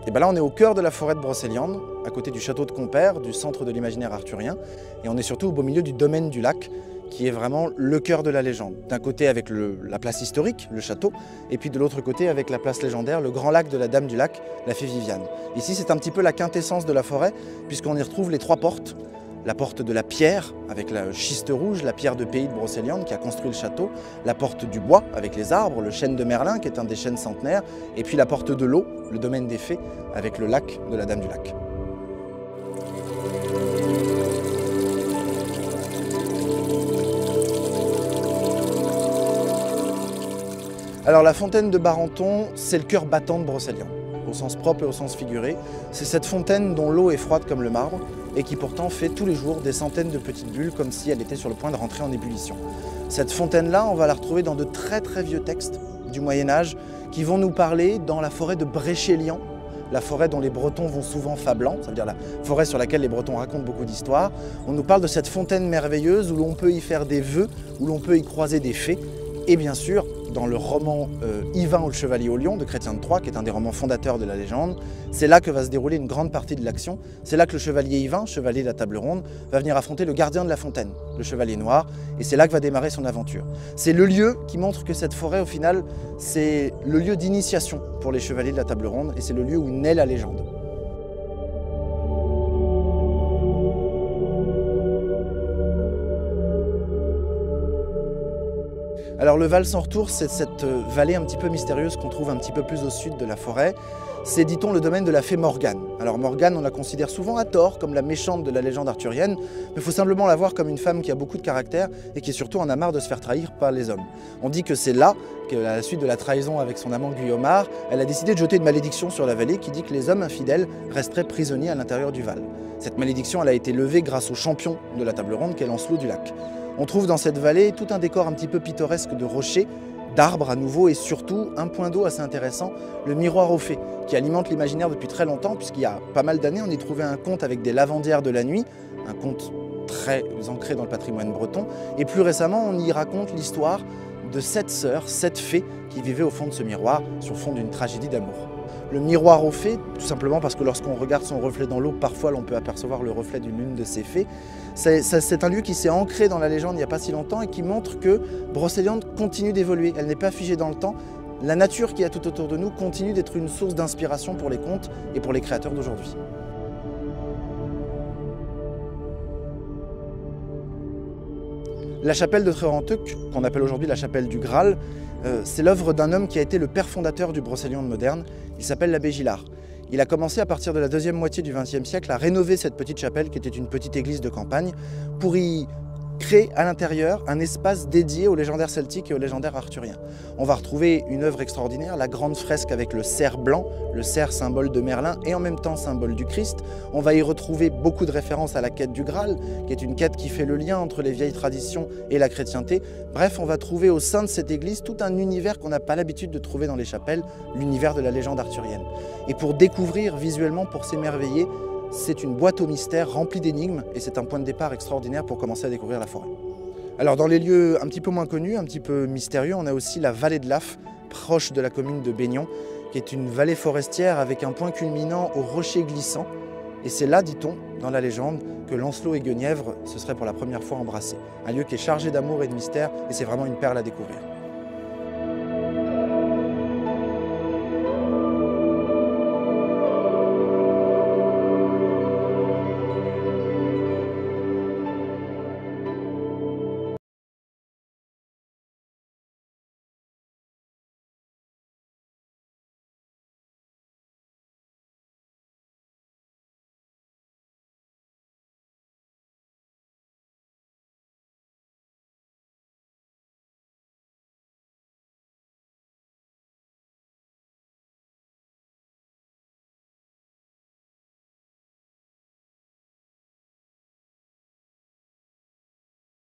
Et bien là, on est au cœur de la forêt de Brocéliande, à côté du château de Compère, du centre de l'imaginaire arthurien. Et on est surtout au beau milieu du domaine du lac, qui est vraiment le cœur de la légende. D'un côté avec la place historique, le château, et puis de l'autre côté avec la place légendaire, le grand lac de la Dame du Lac, la fée Viviane. Ici, c'est un petit peu la quintessence de la forêt, puisqu'on y retrouve les trois portes. La porte de la pierre, avec la schiste rouge, la pierre de pays de Brocéliande qui a construit le château, la porte du bois, avec les arbres, le chêne de Merlin, qui est un des chênes centenaires, et puis la porte de l'eau, le domaine des fées, avec le lac de la Dame du Lac. Alors la fontaine de Barenton, c'est le cœur battant de Brocéliande, au sens propre et au sens figuré. C'est cette fontaine dont l'eau est froide comme le marbre et qui pourtant fait tous les jours des centaines de petites bulles comme si elle était sur le point de rentrer en ébullition. Cette fontaine-là, on va la retrouver dans de très très vieux textes du Moyen-Âge qui vont nous parler dans la forêt de Bréchélian, la forêt dont les Bretons vont souvent fablant, ça veut dire la forêt sur laquelle les Bretons racontent beaucoup d'histoires. On nous parle de cette fontaine merveilleuse où l'on peut y faire des vœux, où l'on peut y croiser des fées. Et bien sûr, dans le roman Yvain ou le Chevalier au Lion de Chrétien de Troyes, qui est un des romans fondateurs de la légende, c'est là que va se dérouler une grande partie de l'action. C'est là que le chevalier Yvain, chevalier de la table ronde, va venir affronter le gardien de la fontaine, le chevalier noir, et c'est là que va démarrer son aventure. C'est le lieu qui montre que cette forêt, au final, c'est le lieu d'initiation pour les chevaliers de la table ronde, et c'est le lieu où naît la légende. Alors le Val sans retour, c'est cette vallée un petit peu mystérieuse qu'on trouve un petit peu plus au sud de la forêt. C'est, dit-on, le domaine de la fée Morgane. Alors Morgane, on la considère souvent à tort comme la méchante de la légende arthurienne, mais il faut simplement la voir comme une femme qui a beaucoup de caractère et qui surtout en a marre de se faire trahir par les hommes. On dit que c'est là qu'à la suite de la trahison avec son amant Guillaumard, elle a décidé de jeter une malédiction sur la vallée qui dit que les hommes infidèles resteraient prisonniers à l'intérieur du Val. Cette malédiction, elle a été levée grâce au champion de la table ronde qu'est Lancelot du Lac. On trouve dans cette vallée tout un décor un petit peu pittoresque de rochers, d'arbres à nouveau et surtout un point d'eau assez intéressant, le miroir aux fées, qui alimente l'imaginaire depuis très longtemps puisqu'il y a pas mal d'années on y trouvait un conte avec des lavandières de la nuit, un conte très ancré dans le patrimoine breton, et plus récemment on y raconte l'histoire de 7 sœurs, 7 fées qui vivaient au fond de ce miroir sur fond d'une tragédie d'amour. Le miroir aux fées, tout simplement parce que lorsqu'on regarde son reflet dans l'eau, parfois l'on peut apercevoir le reflet d'une l'une de ces fées. C'est un lieu qui s'est ancré dans la légende il n'y a pas si longtemps et qui montre que Brocéliande continue d'évoluer. Elle n'est pas figée dans le temps. La nature qui est tout autour de nous continue d'être une source d'inspiration pour les contes et pour les créateurs d'aujourd'hui. La chapelle de Trerenteuc, qu'on appelle aujourd'hui la chapelle du Graal, c'est l'œuvre d'un homme qui a été le père fondateur du Brocéliande moderne. Il s'appelle l'abbé Gillard. Il a commencé à partir de la deuxième moitié du XXe siècle à rénover cette petite chapelle qui était une petite église de campagne pour y créer à l'intérieur un espace dédié aux légendaires celtiques et aux légendaires arthuriens. On va retrouver une œuvre extraordinaire, la grande fresque avec le cerf blanc, le cerf symbole de Merlin et en même temps symbole du Christ. On va y retrouver beaucoup de références à la quête du Graal, qui est une quête qui fait le lien entre les vieilles traditions et la chrétienté. Bref, on va trouver au sein de cette église tout un univers qu'on n'a pas l'habitude de trouver dans les chapelles, l'univers de la légende arthurienne. Et pour découvrir visuellement, pour s'émerveiller, c'est une boîte aux mystères remplie d'énigmes et c'est un point de départ extraordinaire pour commencer à découvrir la forêt. Alors dans les lieux un petit peu moins connus, un petit peu mystérieux, on a aussi la vallée de l'Aff, proche de la commune de Baignon, qui est une vallée forestière avec un point culminant au rocher glissant. Et c'est là, dit-on, dans la légende, que Lancelot et Guenièvre se seraient pour la première fois embrassés. Un lieu qui est chargé d'amour et de mystère et c'est vraiment une perle à découvrir.